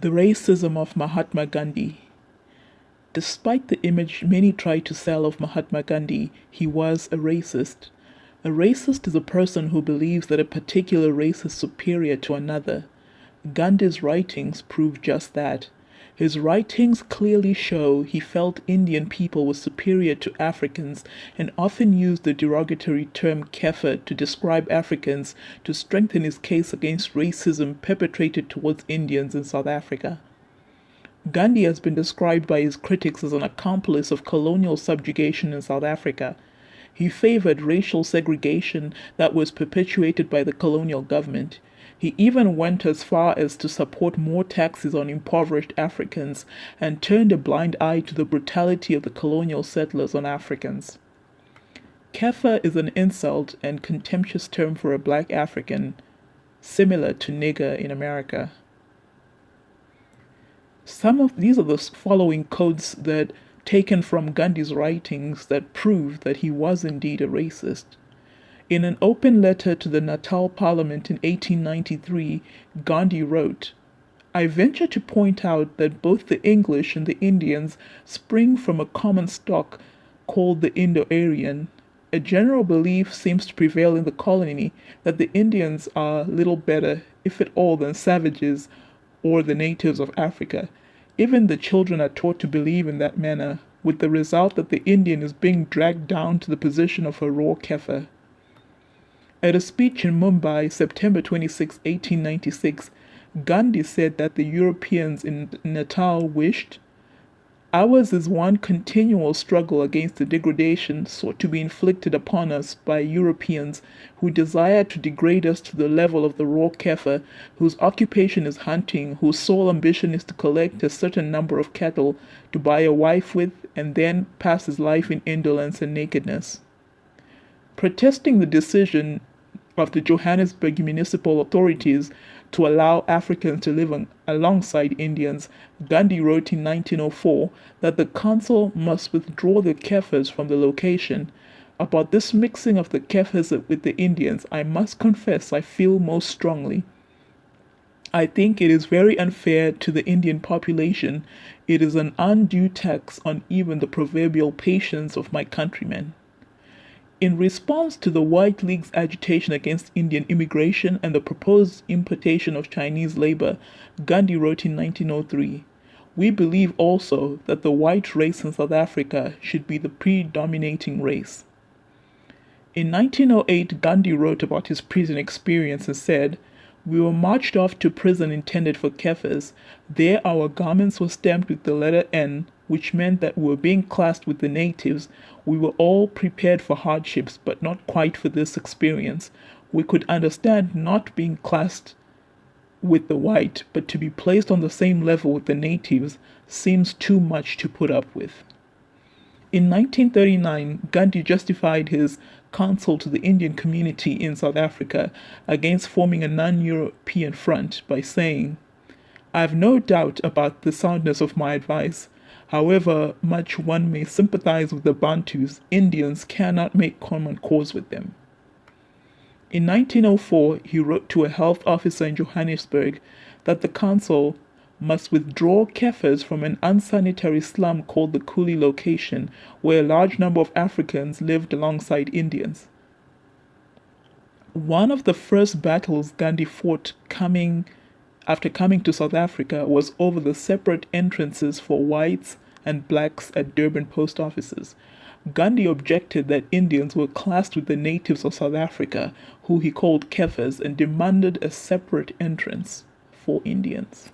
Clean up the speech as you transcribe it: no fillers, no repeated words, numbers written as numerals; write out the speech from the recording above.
The racism of Mahatma Gandhi. Despite the image many try to sell of Mahatma Gandhi, he was a racist. A racist is a person who believes that a particular race is superior to another. Gandhi's writings prove just that. His writings clearly show he felt Indian people were superior to Africans and often used the derogatory term kafir to describe Africans to strengthen his case against racism perpetrated towards Indians in South Africa. Gandhi has been described by his critics as an accomplice of colonial subjugation in South Africa. He favored racial segregation that was perpetuated by the colonial government. He even went as far as to support more taxes on impoverished Africans and turned a blind eye to the brutality of the colonial settlers on Africans. Kafir is an insult and contemptuous term for a black African, similar to nigger in America. These are the following quotes that taken from Gandhi's writings that prove that he was indeed a racist. In an open letter to the Natal Parliament in 1893, Gandhi wrote, "I venture to point out that both the English and the Indians spring from a common stock called the Indo-Aryan. A general belief seems to prevail in the colony that the Indians are little better, if at all, than savages or the natives of Africa. Even the children are taught to believe in that manner, with the result that the Indian is being dragged down to the position of a raw kafir." At a speech in Mumbai, September 26, 1896, Gandhi said that the Europeans in Natal wished, "Ours is one continual struggle against the degradation sought to be inflicted upon us by Europeans who desire to degrade us to the level of the raw kafir, whose occupation is hunting, whose sole ambition is to collect a certain number of cattle to buy a wife with, and then pass his life in indolence and nakedness." Protesting the decision of the Johannesburg municipal authorities to allow Africans to live alongside Indians, Gandhi wrote in 1904 that the council must withdraw the Kafirs from the location. "About this mixing of the Kafirs with the Indians, I must confess I feel most strongly. I think it is very unfair to the Indian population. It is an undue tax on even the proverbial patience of my countrymen." In response to the White League's agitation against Indian immigration and the proposed importation of Chinese labor, Gandhi wrote in 1903, "We believe also that the white race in South Africa should be the predominating race." In 1908, Gandhi wrote about his prison experience and said, "We were marched off to prison intended for Kafirs. There our garments were stamped with the letter N, which meant that we were being classed with the natives. We were all prepared for hardships, but not quite for this experience. We could understand not being classed with the white, but to be placed on the same level with the natives seems too much to put up with." In 1939, Gandhi justified his counsel to the Indian community in South Africa against forming a non-European front by saying, "I have no doubt about the soundness of my advice. However much one may sympathize with the Bantus, Indians cannot make common cause with them." In 1904, he wrote to a health officer in Johannesburg that the council must withdraw Kafirs from an unsanitary slum called the Kuli location, where a large number of Africans lived alongside Indians. One of the first battles Gandhi fought after coming to South Africa was over the separate entrances for whites and blacks at Durban post offices. Gandhi objected that Indians were classed with the natives of South Africa, who he called Kafirs, and demanded a separate entrance for Indians.